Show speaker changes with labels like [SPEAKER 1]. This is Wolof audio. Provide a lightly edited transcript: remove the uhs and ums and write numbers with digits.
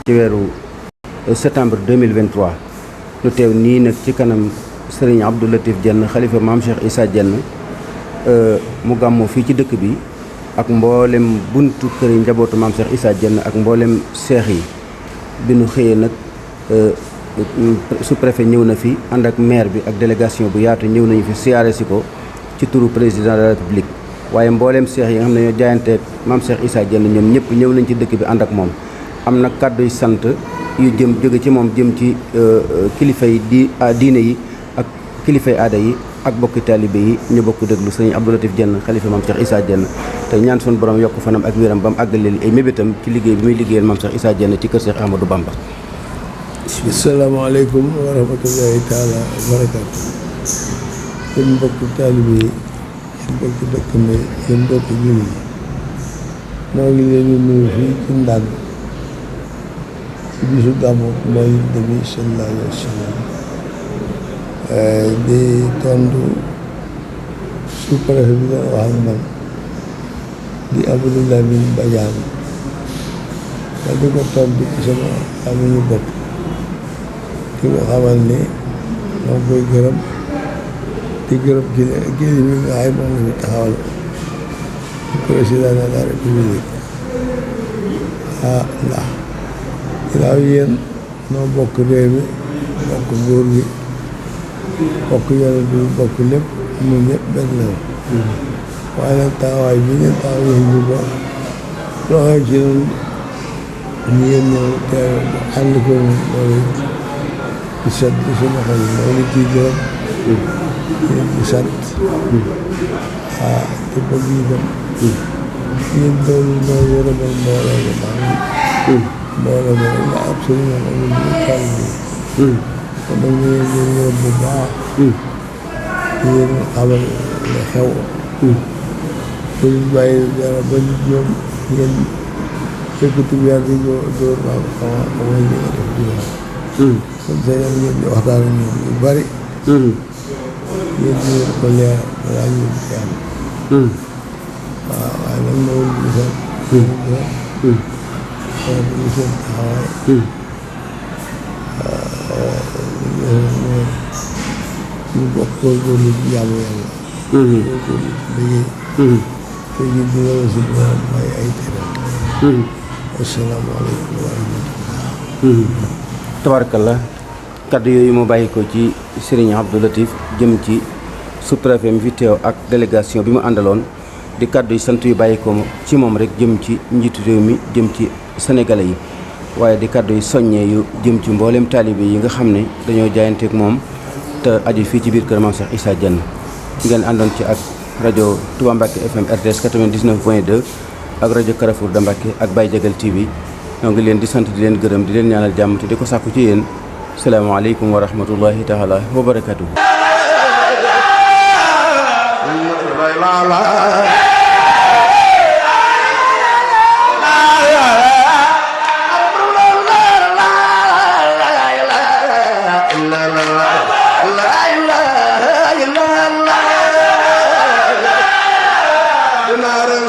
[SPEAKER 1] ci weeru septembre 2023 ñu teew nii nag ci kanam sëriñ Abdou Latif Diène xalifa maam Cheikh Issa Diène mu gàmmoo fii ci dëkk bi ak mboolem buntu kër yi njabootu maam Cheikh Issa Diène ak mboolem seex yi bi nu xëyee nag sous-préfet ñëw na fi ànd ak maire bi ak délégation bu yaatu ñëw nañu fi siyaare si ko ci turu président de la république waaye mboolem seex yi nga xam ne ñoo jaayanteeg maam Cheikh Issa Diène ñoom ñëpp ñëw nañ ci dëkk bi ànd ak moom am na kàdduy sant yu jóge ci moom jëm ci kilifa yi diine yi ak kilifay aada yi ak bokki taalibe yi ñu bokk déglu sëñ Abdou Latif Diène xalifa maam Cheikh Issa Diène te ñaan suñu borom yokk fanam ak wéram ba mu àggaleel ay mébétam ci liggéey bi muy liggéeyal maam Cheikh Issa Diène ci kër Cheikh Ahmadou Bamba.
[SPEAKER 2] asalaamaaleykum wa rahmatullahi taala wa barakaatu. yéen mbokki taalibe yi yéen mbokki dëkkandoo yi yéen mbokki jullit yi noo ngi leen di nuyu fii ci Ndande ci bisu gàmmu Mawlid Nabi sallallahu alayhi wa sallam di tontu sous-préfet bi doon wax ak man di Abdou Lamine Badiane ma di ko tontu ci sama amuñu bopp di ko xamal ni moo koy gërëm di gërëm géej mi nga xam moom la fi taxawal président de la république ndax ginnaaw yéen noo bokk réew mi bokk nguur gi bokk yore bi bokk lépp ñun ñëpp benn la waaye nag taxawaay bi ngeen taxaw yi ñu ba doxee ci ñun ñu ngeen ñëw teew ànd ko loolu di sant di suñu xol loolu ciy gërëm di sant te bëgg itam yéen loolu mooy yërëmal mbooloo mi ndax mbooloo mi rek la ab sëriñ am amul lu taal bi kon nag ñu ngeen yërëm bu baax di leen xamal ne xew pour ñu bàyyi dara ba nit ñoom ngeen yëkkati weer di dóor naa ko xamal li nga def di wax kon tey nag ngeen di waxtaan ak ñoom yu bari ngeen di leen ko leer balaa ñu di am waaw waaye nag ma wul di sant di seen taxawaay ñu bokk góorgóorlu ci jaamu yàlla góorgóorlu ci liggéey te ñu dina la si borom may ay teram asalaamaaleykum wa rahmatullah
[SPEAKER 1] tabarakallah kaddu yooyu mu bàyyi ko ci Serigne Abdou Latif jëm ci sous-préfet mi fi teew ak délégation bi mu àndaloon di kaddu yi sant yu bàyyi ko ci moom rek jëm ci njiitu réew mi jëm ci sénégalais yi waaye di kaddu yi soññee yu jëm ci mboolem taalibe yi nga xam ne dañoo jaayanteeg moom te aju fii ci biir kër Maam Cheikh Issa Diène ngeen àndoon ci ak rajo Touba Mbacké FM RTS 99.2 ak rajo Carrefour de Mbacké ak Baye Jagal TV ñoo ngi leen di sant di leen gërëm di leen ñaanal jàmm te di ko sàkku ci yéen salaamaaleykum wa rahmatullahi taala wa barakatuh.
[SPEAKER 3] la